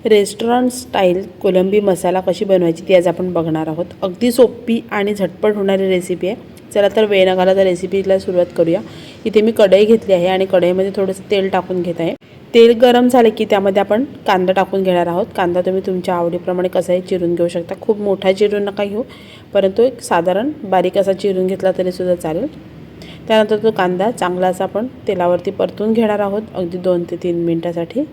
Restaurant style कोलंबी मसाला कशी बनवायची ती आज आपण बघणार आहोत। अगदी सोपी आणि झटपट होणारी रेसिपी आहे। चला तर वेळ न घालवता रेसिपीला सुरुवात करूया। इथे मी कढई घेतली आहे आणि कढईमध्ये थोडंसं तेल टाकून घेत आहे। तेल गरम झाले की त्यामध्ये आपण कांदा टाकून घेणार आहोत। कांदा तुम्ही तुमच्या आवडीप्रमाणे कसाही चिरून घेऊ शकता। खूप मोठा चिरून नका घेऊ, परंतु एक साधारण बारीक असा चिरून घेतला तरी सुद्धा चालेल। त्यानंतर तो कांदा चांगला असा आपण तेलावरती परतून घेणार आहोत अगदी 2 ते 3 मिनिटांसाठी।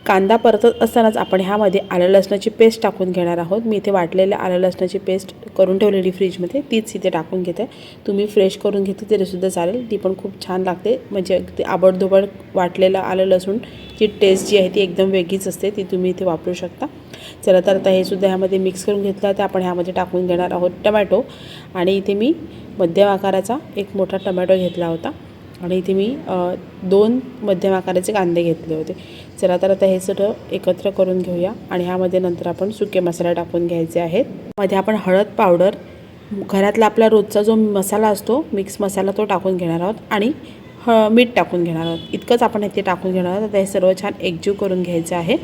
कांदा परतत असतानाच आपण ह्यामध्ये आलं लसणाची पेस्ट टाकून घेणार आहोत। मी इथे वाटलेल्या आलं लसणाची पेस्ट करून ठेवलेली फ्रीजमध्ये तीच इथे टाकून घेते। तुम्ही फ्रेश करून घेतली तरी सुद्धा चालेल, ती पण खूप छान लागते। म्हणजे अगदी आबडधोबड वाटलेलं आलं लसूणची टेस्ट जी आहे ती एकदम वेगळीच असते, ती तुम्ही इथे वापरू शकता। चला तर आता हे सुद्धा ह्यामध्ये मिक्स करून घेतलं तर आपण ह्यामध्ये टाकून घेणार आहोत टोमॅटो। आणि इथे मी मध्यम आकाराचा एक मोठा टोमॅटो घेतला होता आणि इथे मी 2 मध्यम आकाराचे कांदे घेतले होते। चला तर आता हे सगळं एकत्र करून घेऊया आणि ह्यामध्ये नंतर आपण सुके मसाले टाकून घ्यायचे आहेत। मध्ये आपण हळद पावडर, घरातला आपला रोजचा जो मसाला असतो मिक्स मसाला तो टाकून घेणार आहोत आणि मीठ टाकून घेणार आहोत। इतकंच आपण इथे टाकून घेणार आहोत। आता हे सर्व छान एकजीव करून घ्यायचं आहे।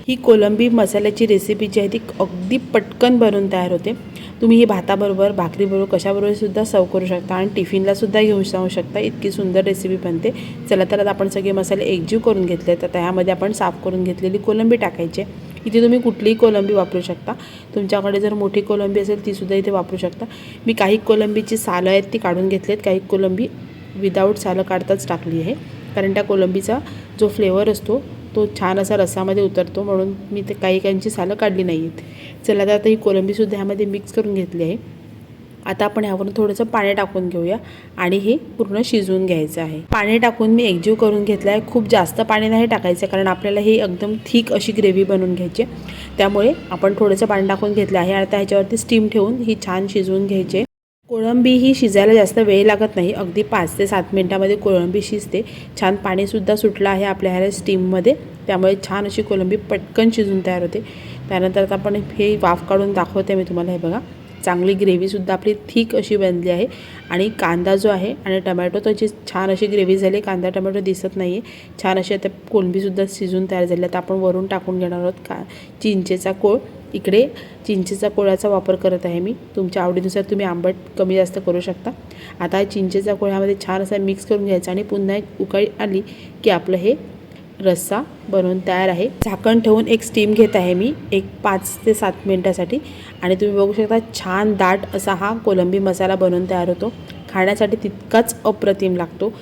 ही कोलंबी मसाल्याची रेसिपी जी आहे ती अगदी पटकन बनवून तयार होते। तुम्ही ही भाताबरोबर, भाकरीबरोबर, कशाबरोबर सुद्धा सर्व करू शकता आणि टिफिनला सुद्धा घेऊन जाऊ शकता। इतकी सुंदर रेसिपी बनते। चला तर आपण सगळे मसाले एकजीव करून घेतले तर त्यामध्ये आपण साफ करून घेतलेली कोलंबी टाकायची। इथे तुम्ही कुठलीही कोलंबी वापरू शकता। तुमच्याकडे जर मोठी कोलंबी असेल ती सुद्धा इथे वापरू शकता। मी काही कोलंबीची सालं आहेत ती काढून घेतलीत, काही कोलंबी विदाऊट सालं काढताच टाकली आहे, कारण त्या कोलंबीचा जो फ्लेवर असतो तो छान असा रसामध्ये उतरतो, म्हणून मी ते काहींची सालं काढली नाही आहेत। चला तर आता ही कोलंबीसुद्धा ह्यामध्ये मिक्स करून घेतली आहे। आता आपण ह्यावरून थोडंसं पाणी टाकून घेऊया आणि हे पूर्ण शिजवून घ्यायचं आहे। पाणी टाकून मी एकजीव करून घेतलं आहे। खूप जास्त पाणी नाही टाकायचं, कारण आपल्याला ही एकदम थिक अशी ग्रेव्ही बनवून घ्यायची, त्यामुळे आपण थोडंसं पाणी टाकून घेतलं आहे। आता ह्याच्यावरती स्टीम ठेवून ही छान शिजवून घ्यायची। कोळंबी ही शिजायला जास्त वेळ लागत नाही, अगदी 5 ते 7 मिनिटांमध्ये कोळंबी शिजते। छान पाणीसुद्धा सुटलं आहे आपल्या ह्या स्टीममध्ये, त्यामुळे छान अशी कोळंबी पटकन शिजून तयार होते। त्यानंतर आता आपण हे वाफ काढून दाखवते मी तुम्हाला। हे बघा, चांगली ग्रेव्हीसुद्धा आपली थिक अशी बनली आहे आणि कांदा जो आहे आणि टमॅटो त्याची छान अशी ग्रेव्ही झाली। कांदा टमॅटो दिसत नाही आहे, छान अशी आता कोळंबीसुद्धा शिजून तयार झाली। आता आपण वरून टाकून घेणार आहोत चिंचेचा कोळ। इकडे चिंचेचा कोळाचा वापर करत आहे मी, तुमच्या आवडीनुसार तुम्ही आंबट कमी जास्त करू शकता। आता चिंचेचा कोळ ह्यामध्ये छान असा मिक्स करून घ्यायचा आणि पुन्हा एक उकळी आली की आपलं हे रस्सा बनवून तयार आहे। झाकण ठेवून एक स्टीम घेत आहे मी, एक 5 ते 7 मिनिटांसाठी। आणि तुम्ही बघू शकता छान दाट असा हा कोलंबी मसाला बनवून तयार होतो। खाण्यासाठी तितकाच अप्रतिम लागतो।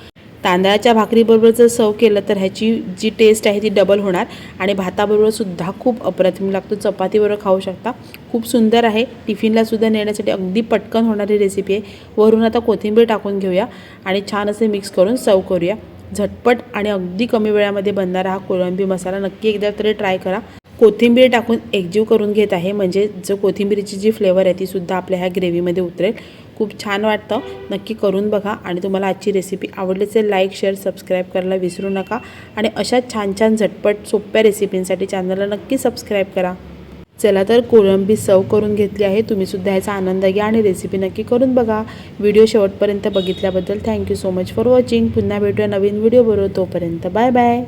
तांदळाच्या भाकरीबरोबर जर सर्व केलं तर ह्याची जी टेस्ट आहे ती डबल होणार आणि भाताबरोबर सुद्धा खूप अप्रतिम लागतो। चपातीबरोबर खाऊ शकता, खूप सुंदर आहे। टिफिनला सुद्धा नेण्यासाठी अगदी पटकन होणारी रेसिपी आहे। वरून आता कोथिंबीर टाकून घेऊया आणि छान असे मिक्स करून सर्व करूया। झटपट आणि अगदी कमी वेळामध्ये बनणारा हा कोळंबी मसाला नक्की एकदा तरी ट्राय करा। कोथिंबीर टाकून एकजीव करून घेत आहे, म्हणजे जो कोथिंबीरची जी फ्लेवर आहे ती सुद्धा आपल्या ह्या ग्रेव्हीमध्ये उतरेल। खूप छान वाटतं, नक्की करून बघा। आणि तुम्हाला आजची रेसिपी आवडली असेल लाईक, शेअर, सबस्क्राईब करायला विसरू नका। आणि अशा छान छान झटपट सोप्या रेसिपींसाठी चॅनलला नक्की सबस्क्राईब करा। चला तर कोळंबी सर्व करून घेतली आहे। तुम्ही सुद्धा ह्याचा आनंद घ्या आणि रेसिपी नक्की करून बघा। व्हिडिओ शेवटपर्यंत बघितल्याबद्दल thank you so much for watching. पुन्हा भेटूया नवीन व्हिडिओ बरोबर, तोपर्यंत बाय बाय।